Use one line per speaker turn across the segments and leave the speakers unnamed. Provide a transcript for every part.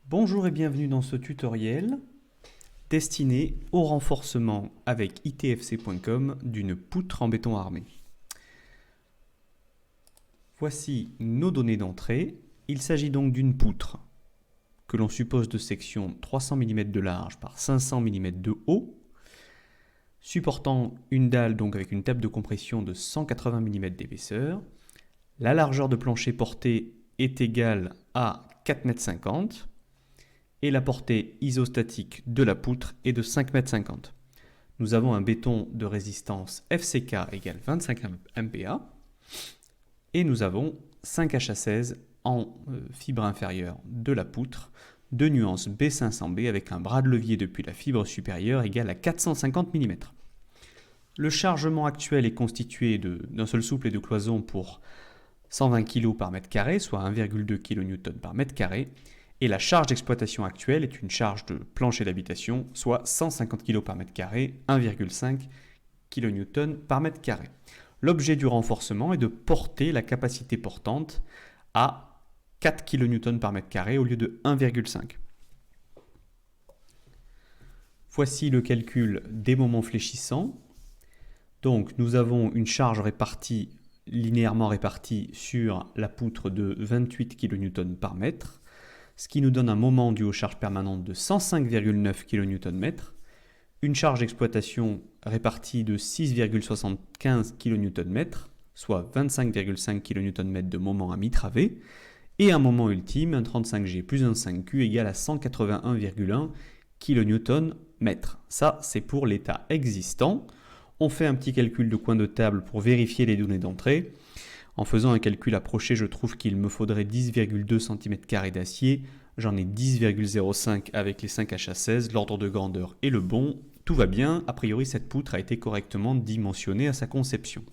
Bonjour et bienvenue dans ce tutoriel destiné au renforcement avec itfc.com d'une poutre en béton armé. Voici nos données d'entrée. Il s'agit donc d'une poutre que l'on suppose de section 300 mm de large par 500 mm de haut, supportant une dalle donc avec une table de compression de 180 mm d'épaisseur. La largeur de plancher portée est égale à 4,50 m et la portée isostatique de la poutre est de 5,50 m. Nous avons un béton de résistance FCK égale 25 MPa et nous avons 5H16 en fibre inférieure de la poutre de nuance B500B avec un bras de levier depuis la fibre supérieure égal à 450 mm. Le chargement actuel est constitué d'un seul souple et de cloison pour 120 kg par mètre carré, soit 1,2 kN par mètre carré, et la charge d'exploitation actuelle est une charge de plancher d'habitation, soit 150 kg par mètre carré, 1,5 kN par mètre carré. L'objet du renforcement est de porter la capacité portante à 4 kN par mètre carré au lieu de 1,5. Voici le calcul des moments fléchissants. Donc nous avons une charge linéairement répartie sur la poutre de 28 kN par mètre, ce qui nous donne un moment dû aux charges permanentes de 105,9 kN/m, une charge d'exploitation répartie de 6,75 kN/m, soit 25,5 kN/m de moment à mi-travée, et un moment ultime, un 35G plus un 5Q égale à 181,1 kN/m. Ça, c'est pour l'état existant. On fait un petit calcul de coin de table pour vérifier les données d'entrée. En faisant un calcul approché, je trouve qu'il me faudrait 10,2 cm² d'acier. J'en ai 10,05 avec les 5H16, l'ordre de grandeur est le bon. Tout va bien, a priori cette poutre a été correctement dimensionnée à sa conception.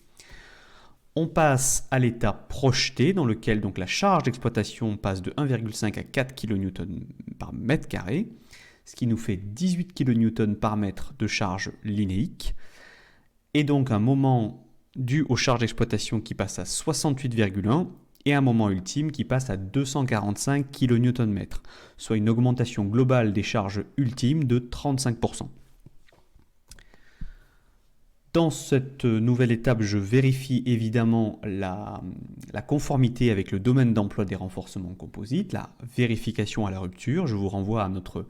On passe à l'état projeté, dans lequel donc la charge d'exploitation passe de 1,5 à 4 kN par mètre carré, ce qui nous fait 18 kN par mètre de charge linéique, et donc un moment dû aux charges d'exploitation qui passe à 68,1 et un moment ultime qui passe à 245 kN/m, soit une augmentation globale des charges ultimes de 35%. Dans cette nouvelle étape, je vérifie évidemment la conformité avec le domaine d'emploi des renforcements composites, la vérification à la rupture. Je vous renvoie à notre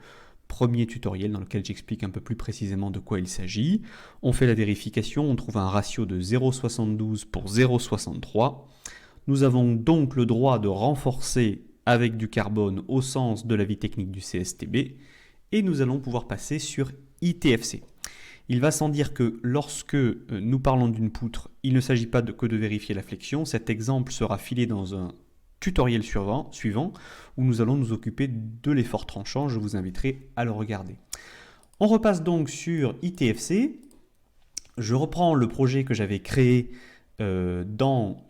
premier tutoriel dans lequel j'explique un peu plus précisément de quoi il s'agit. On fait la vérification, on trouve un ratio de 0,72 pour 0,63. Nous avons donc le droit de renforcer avec du carbone au sens de l'avis technique du CSTB et nous allons pouvoir passer sur ITFC. Il va sans dire que lorsque nous parlons d'une poutre, il ne s'agit pas que de vérifier la flexion. Cet exemple sera filé dans un tutoriel suivant où nous allons nous occuper de l'effort tranchant. Je vous inviterai à le regarder. On repasse donc sur ITFC. Je reprends le projet que j'avais créé dans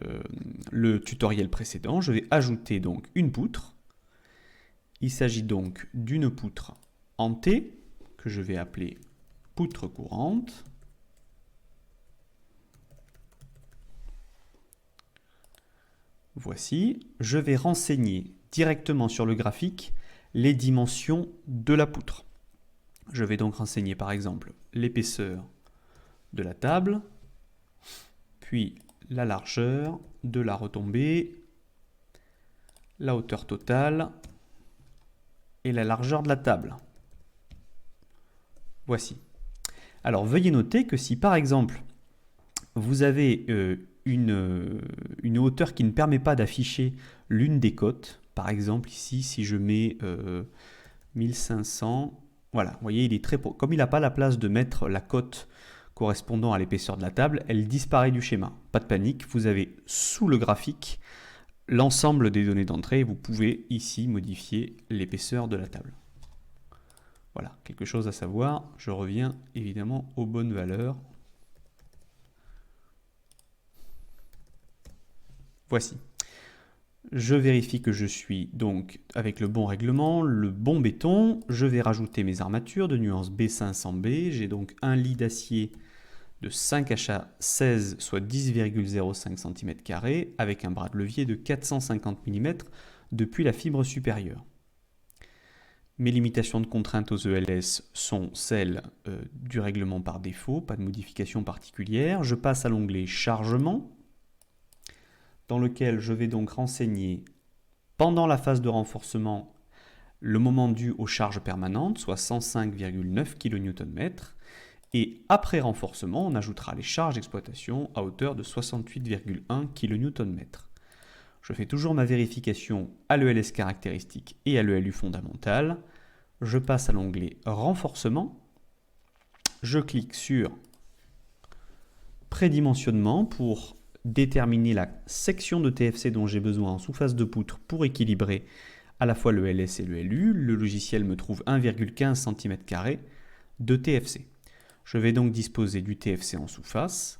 le tutoriel précédent. Je vais ajouter donc une poutre. Il s'agit donc d'une poutre en T que je vais appeler poutre courante. Voici, je vais renseigner directement sur le graphique les dimensions de la poutre. Je vais donc renseigner par exemple l'épaisseur de la table, puis la largeur de la retombée, la hauteur totale et la largeur de la table. Voici. Alors veuillez noter que si par exemple vous avez une hauteur qui ne permet pas d'afficher l'une des cotes, par exemple ici si je mets 1500, voilà, vous voyez il est comme il n'a pas la place de mettre la cote correspondant à l'épaisseur de la table, elle disparaît du schéma. Pas de panique, vous avez sous le graphique l'ensemble des données d'entrée et vous pouvez ici modifier l'épaisseur de la table. Voilà, quelque chose à savoir, je reviens évidemment aux bonnes valeurs. Voici. Je vérifie que je suis donc avec le bon règlement, le bon béton. Je vais rajouter mes armatures de nuance B500B. J'ai donc un lit d'acier de 5H16, soit 10,05 cm² avec un bras de levier de 450 mm depuis la fibre supérieure. Mes limitations de contrainte aux ELS sont celles du règlement par défaut, pas de modification particulière. Je passe à l'onglet Chargement, dans lequel je vais donc renseigner pendant la phase de renforcement le moment dû aux charges permanentes, soit 105,9 kN, et après renforcement, on ajoutera les charges d'exploitation à hauteur de 68,1 kN. Je fais toujours ma vérification à l'ELS caractéristique et à l'ELU fondamental. Je passe à l'onglet Renforcement. Je clique sur Prédimensionnement pour déterminer la section de TFC dont j'ai besoin en sous-face de poutre pour équilibrer à la fois le LS et le LU. Le logiciel me trouve 1,15 cm² de TFC. Je vais donc disposer du TFC en sous-face.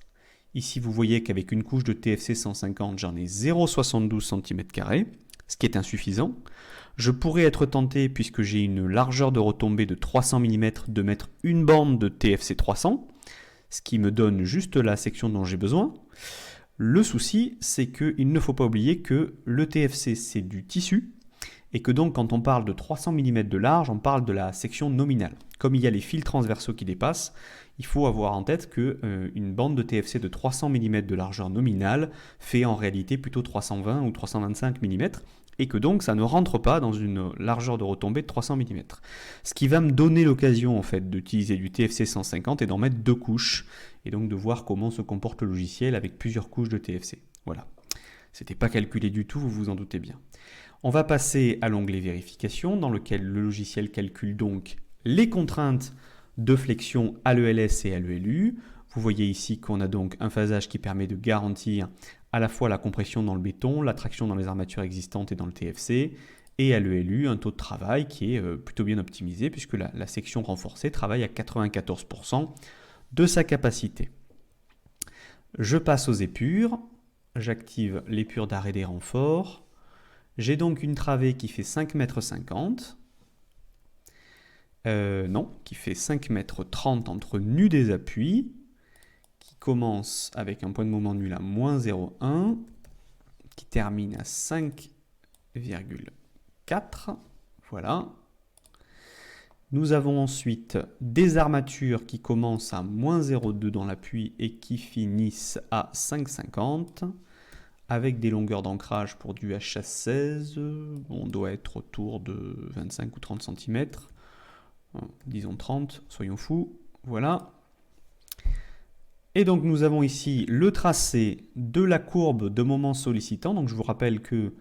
Ici, vous voyez qu'avec une couche de TFC 150, j'en ai 0,72 cm², ce qui est insuffisant. Je pourrais être tenté, puisque j'ai une largeur de retombée de 300 mm, de mettre une bande de TFC 300, ce qui me donne juste la section dont j'ai besoin. Le souci, c'est qu'il ne faut pas oublier que le TFC, c'est du tissu, et que donc quand on parle de 300 mm de large, on parle de la section nominale. Comme il y a les fils transversaux qui dépassent, il faut avoir en tête qu'une bande de TFC de 300 mm de largeur nominale fait en réalité plutôt 320 ou 325 mm, et que donc ça ne rentre pas dans une largeur de retombée de 300 mm. Ce qui va me donner l'occasion en fait d'utiliser du TFC 150 et d'en mettre deux couches, et donc de voir comment se comporte le logiciel avec plusieurs couches de TFC. Voilà. C'était pas calculé du tout, vous vous en doutez bien. On va passer à l'onglet Vérification, dans lequel le logiciel calcule donc les contraintes de flexion à l'ELS et à l'ELU. Vous voyez ici qu'on a donc un phasage qui permet de garantir à la fois la compression dans le béton, la traction dans les armatures existantes et dans le TFC, et à l'ELU un taux de travail qui est plutôt bien optimisé, puisque la section renforcée travaille à 94% de sa capacité. Je passe aux épures, j'active l'épure d'arrêt des renforts. J'ai donc une travée qui fait 5,50 m, qui fait 5,30 m entre nus des appuis, qui commence avec un point de moment nul à moins 0,1, qui termine à 5,4, voilà. Nous avons ensuite des armatures qui commencent à moins 0,2 dans l'appui et qui finissent à 5,50, avec des longueurs d'ancrage pour du HA16, on doit être autour de 25 ou 30 cm, disons 30, soyons fous, voilà. Et donc nous avons ici le tracé de la courbe de moment sollicitant. Donc je vous rappelle que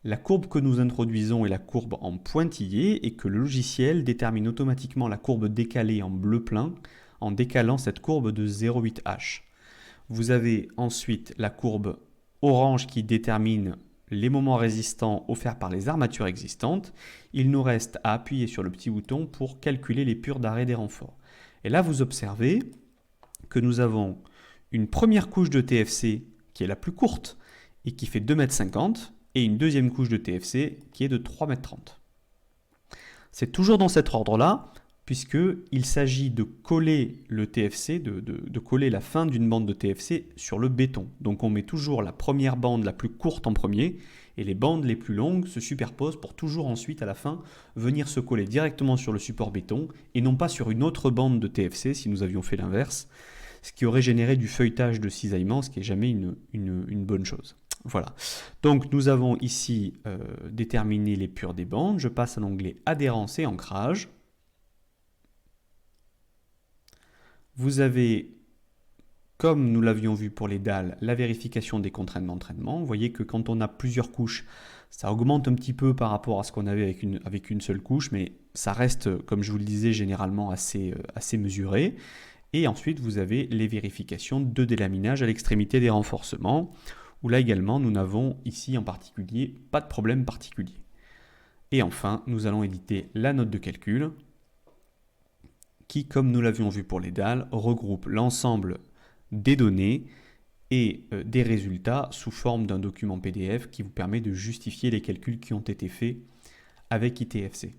la courbe que nous introduisons est la courbe en pointillé et que le logiciel détermine automatiquement la courbe décalée en bleu plein en décalant cette courbe de 0,8H. Vous avez ensuite la courbe orange qui détermine les moments résistants offerts par les armatures existantes. Il nous reste à appuyer sur le petit bouton pour calculer l'épure d'arrêt des renforts. Et là vous observez que nous avons une première couche de TFC qui est la plus courte et qui fait 2,50 m et une deuxième couche de TFC qui est de 3,30 m. C'est toujours dans cet ordre-là, puisqu'il s'agit de coller le TFC, de coller la fin d'une bande de TFC sur le béton. Donc on met toujours la première bande la plus courte en premier, et les bandes les plus longues se superposent pour toujours ensuite, à la fin, venir se coller directement sur le support béton, et non pas sur une autre bande de TFC si nous avions fait l'inverse, ce qui aurait généré du feuilletage de cisaillement, ce qui n'est jamais une bonne chose. Voilà. Donc nous avons ici déterminé l'épure des bandes. Je passe à l'onglet Adhérence et ancrage. Vous avez, comme nous l'avions vu pour les dalles, la vérification des contraintes d'entraînement. Vous voyez que quand on a plusieurs couches, ça augmente un petit peu par rapport à ce qu'on avait avec une seule couche, mais ça reste, comme je vous le disais, généralement assez mesuré. Et ensuite, vous avez les vérifications de délaminage à l'extrémité des renforcements, où là également, nous n'avons ici en particulier pas de problème particulier. Et enfin, nous allons éditer la note de calcul, qui, comme nous l'avions vu pour les dalles, regroupe l'ensemble des données et des résultats sous forme d'un document PDF qui vous permet de justifier les calculs qui ont été faits avec ITFC.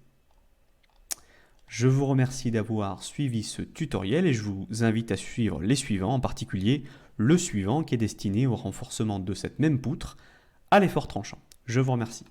Je vous remercie d'avoir suivi ce tutoriel et je vous invite à suivre les suivants, en particulier le suivant qui est destiné au renforcement de cette même poutre à l'effort tranchant. Je vous remercie.